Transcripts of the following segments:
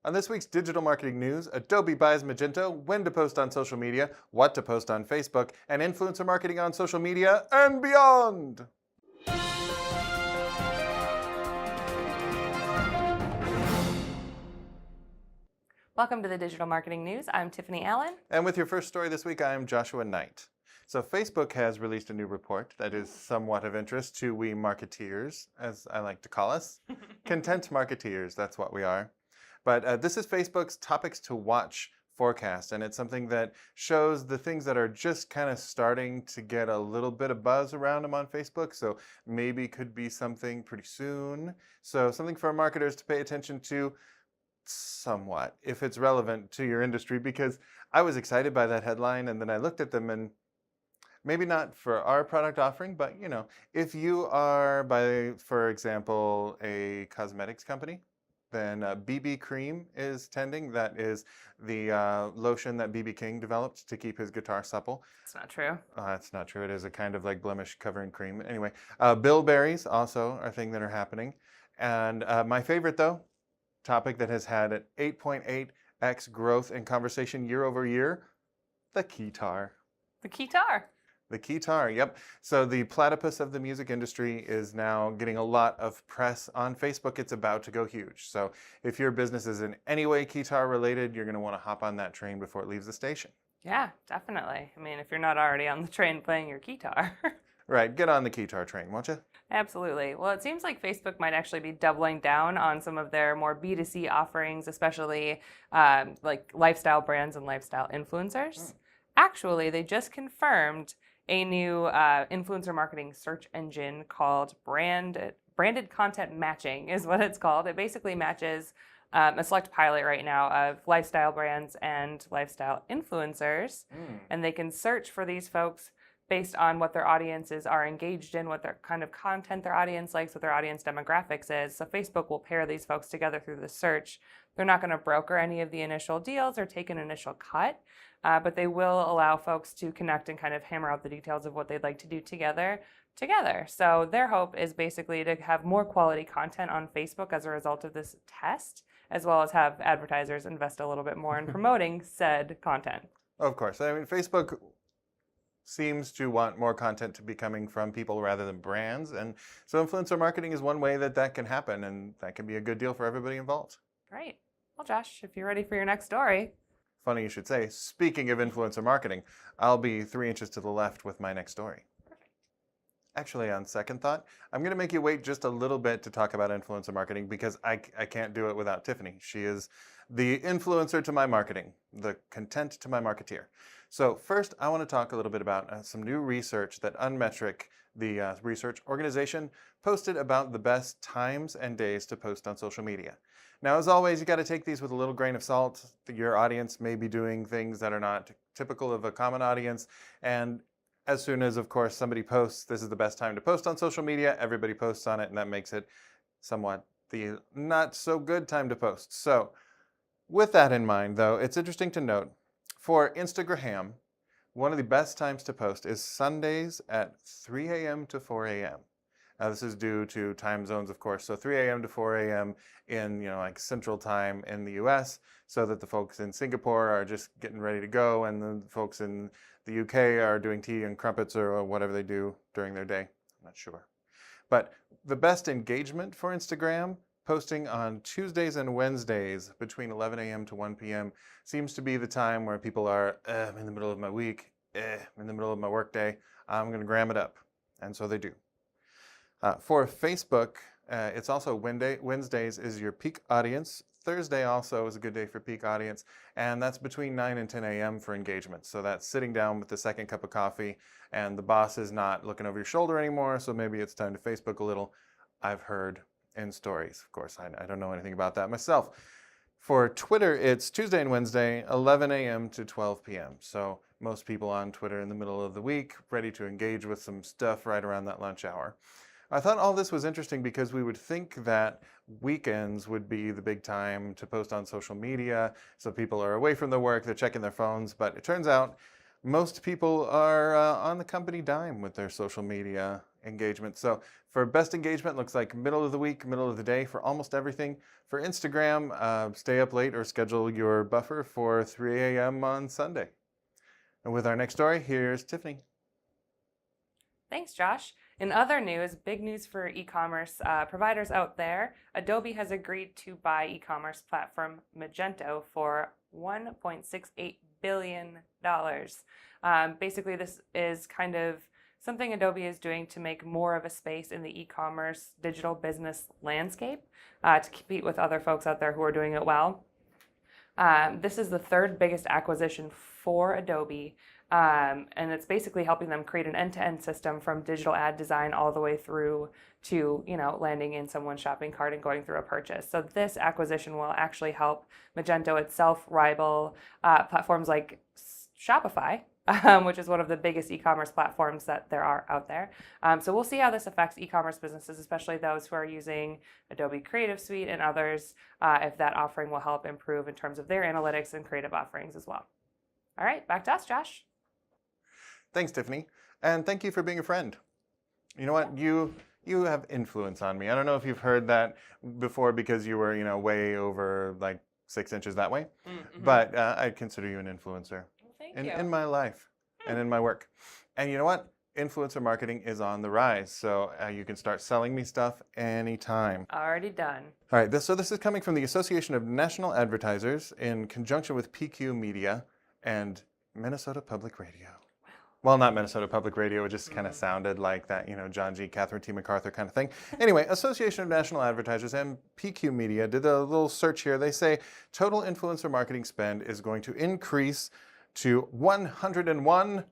On this week's digital marketing news, Adobe buys Magento, when to post on social media, what to post on Facebook, and influencer marketing on social media, and beyond. Welcome to the Digital Marketing News. I'm Tiffany Allen. And with your first story this week, I am Joshua Knight. So Facebook has released a new report that is somewhat of interest to we marketeers, as I like to call us. Content marketeers, that's what we are. But this is Facebook's Topics to Watch forecast, and it's something that shows the things that are just kind of starting to get a little bit of buzz around them on Facebook. So maybe could be something pretty soon. So something for marketers to pay attention to somewhat, if it's relevant to your industry, because I was excited by that headline and then I looked at them and maybe not for our product offering, but if you are, for example, a cosmetics company, then BB Cream is trending. That is the lotion that BB King developed to keep his guitar supple. It's not true. It's not true. It is a kind of like blemish covering cream. Anyway, bilberries also are a thing that are happening. And my favorite, though, topic that has had an 8.8x growth in conversation year over year, the keytar. The keytar. The keytar, yep. So the platypus of the music industry is now getting a lot of press on Facebook. It's about to go huge. So if your business is in any way keytar related, you're going to want to hop on that train before it leaves the station. Yeah, definitely. I mean, if you're not already on the train playing your keytar. Right, get on the keytar train, won't you? Absolutely. Well, it seems like Facebook might actually be doubling down on some of their more B2C offerings, especially like lifestyle brands and lifestyle influencers. Actually, they just confirmed a new influencer marketing search engine called Branded Content Matching is what it's called. It basically matches a select pilot right now of lifestyle brands and lifestyle influencers, and they can search for these folks based on what their audiences are engaged in, what their kind of content their audience likes, what their audience demographics is. So Facebook will pair these folks together through the search. They're not going to broker any of the initial deals or take an initial cut, but they will allow folks to connect and kind of hammer out the details of what they'd like to do together. So their hope is basically to have more quality content on Facebook as a result of this test, as well as have advertisers invest a little bit more in promoting said content. Of course. I mean, Facebook seems to want more content to be coming from people rather than brands. And so influencer marketing is one way that can happen, and that can be a good deal for everybody involved. Right. Well, Josh, if you're ready for your next story. Funny you should say. Speaking of influencer marketing, I'll be 3 inches to the left with my next story. Perfect. Actually, on second thought, I'm going to make you wait just a little bit to talk about influencer marketing because I can't do it without Tiffany. She is the influencer to my marketing, the content to my marketeer. So first, I want to talk a little bit about some new research that Unmetric, the research organization, posted about the best times and days to post on social media. Now, as always, you got to take these with a little grain of salt. Your audience may be doing things that are not typical of a common audience. And as soon as, of course, somebody posts, this is the best time to post on social media, everybody posts on it, and that makes it somewhat the not so good time to post. So with that in mind, though, it's interesting to note, for Instagram, one of the best times to post is Sundays at 3 a.m. to 4 a.m. Now, this is due to time zones, of course. So 3 a.m. to 4 a.m. in, like Central Time in the U.S., so that the folks in Singapore are just getting ready to go, and the folks in the UK are doing tea and crumpets or whatever they do during their day. I'm not sure. But the best engagement for Instagram, posting on Tuesdays and Wednesdays between 11 a.m. to 1 p.m. seems to be the time where people are, I'm in the middle of my week, I'm in the middle of my work day, I'm going to gram it up. And so they do. For Facebook, it's also Wednesdays is your peak audience. Thursday also is a good day for peak audience, and that's between 9 and 10 a.m. for engagement. So that's sitting down with the second cup of coffee, and the boss is not looking over your shoulder anymore, so maybe it's time to Facebook a little. I've heard in stories. Of course, I don't know anything about that myself. For Twitter, it's Tuesday and Wednesday, 11 a.m. to 12 p.m. So most people on Twitter in the middle of the week, ready to engage with some stuff right around that lunch hour. I thought all this was interesting because we would think that weekends would be the big time to post on social media. So people are away from their work, they're checking their phones, but it turns out most people are on the company dime with their social media engagement. So for best engagement, looks like middle of the week, middle of the day for almost everything. For Instagram, stay up late or schedule your buffer for 3 a.m. on Sunday. And with our next story, here's Tiffany. Thanks, Josh. In other news, big news for e-commerce providers out there, Adobe has agreed to buy e-commerce platform Magento for $1.68 billion. Basically, this is kind of something Adobe is doing to make more of a space in the e-commerce digital business landscape to compete with other folks out there who are doing it well. This is the third biggest acquisition for Adobe. And it's basically helping them create an end-to-end system from digital ad design all the way through to, landing in someone's shopping cart and going through a purchase. So this acquisition will actually help Magento itself rival platforms like Shopify, which is one of the biggest e-commerce platforms that there are out there. So we'll see how this affects e-commerce businesses, especially those who are using Adobe Creative Suite and others, if that offering will help improve in terms of their analytics and creative offerings as well. All right, back to us, Josh. Thanks, Tiffany. And thank you for being a friend. You know what? You have influence on me. I don't know if you've heard that before because you were, way over like 6 inches that way. Mm-hmm. But I consider you an influencer in my life and in my work. And you know what? Influencer marketing is on the rise. So you can start selling me stuff anytime. Already done. All right. This is coming from the Association of National Advertisers in conjunction with PQ Media and Minnesota Public Radio. Well, not Minnesota Public Radio. It just kind of sounded like that, John G. Catherine T. MacArthur kind of thing. Anyway, Association of National Advertisers and PQ Media did a little search here. They say total influencer marketing spend is going to increase to $101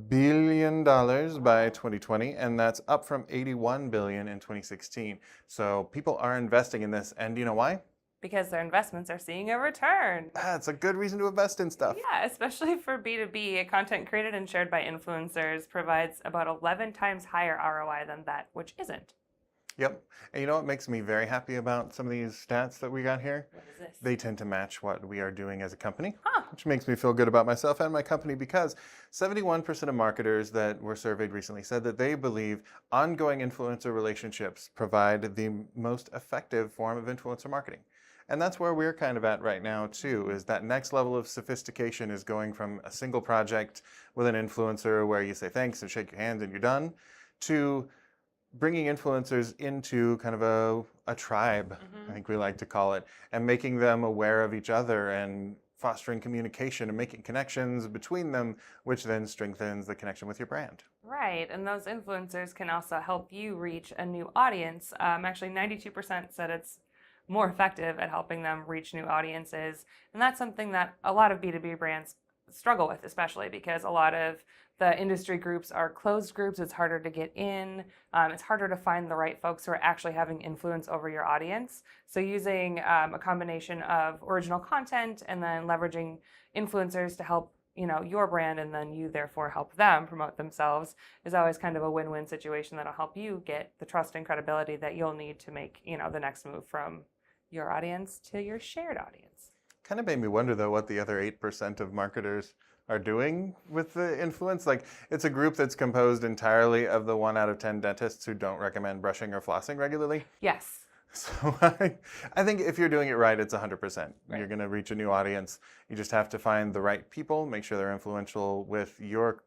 billion by 2020, and that's up from $81 billion in 2016. So people are investing in this, and you know why? Because their investments are seeing a return. That's a good reason to invest in stuff. Yeah, especially for B2B, content created and shared by influencers provides about 11 times higher ROI than that, which isn't. Yep. And you know what makes me very happy about some of these stats that we got here? What is this? They tend to match what we are doing as a company, huh. Which makes me feel good about myself and my company because 71% of marketers that were surveyed recently said that they believe ongoing influencer relationships provide the most effective form of influencer marketing. And that's where we're kind of at right now too, is that next level of sophistication is going from a single project with an influencer where you say thanks and shake your hand and you're done, to bringing influencers into kind of a tribe, I think we like to call it, and making them aware of each other and fostering communication and making connections between them, which then strengthens the connection with your brand. Right, and those influencers can also help you reach a new audience. Actually, 92% said it's more effective at helping them reach new audiences. And that's something that a lot of B2B brands struggle with, especially because a lot of the industry groups are closed groups. It's harder to get in. It's harder to find the right folks who are actually having influence over your audience. So using a combination of original content and then leveraging influencers to help your brand, and then you therefore help them promote themselves, is always kind of a win-win situation that'll help you get the trust and credibility that you'll need to make the next move from your audience to your shared audience. Kind of made me wonder, though, what the other 8% of marketers are doing with the influence. Like, it's a group that's composed entirely of the 1 out of 10 dentists who don't recommend brushing or flossing regularly. Yes. So I think if you're doing it right, it's 100%. Right. You're going to reach a new audience. You just have to find the right people, make sure they're influential with your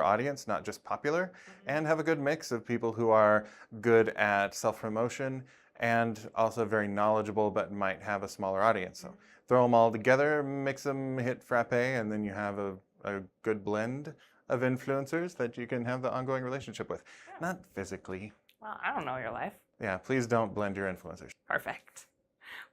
audience, not just popular, and have a good mix of people who are good at self-promotion and also very knowledgeable but might have a smaller audience. So throw them all together, mix them, hit frappe, and then you have a good blend of influencers that you can have the ongoing relationship with. Yeah. Not physically. Well, I don't know your life. Yeah, please don't blend your influencers. Perfect.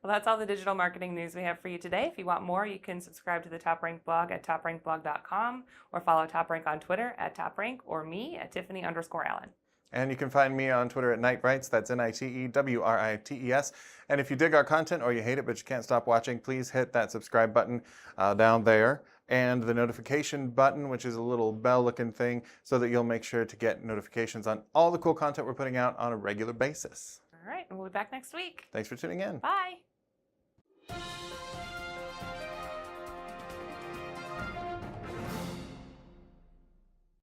Well, that's all the digital marketing news we have for you today. If you want more, you can subscribe to the TopRank blog at toprankblog.com or follow TopRank on Twitter at TopRank or me at Tiffany_Allen. And you can find me on Twitter at Nitewrites. That's NITEWRITES. And if you dig our content or you hate it but you can't stop watching, please hit that subscribe button down there and the notification button, which is a little bell-looking thing, so that you'll make sure to get notifications on all the cool content we're putting out on a regular basis. All right, and we'll be back next week. Thanks for tuning in. Bye.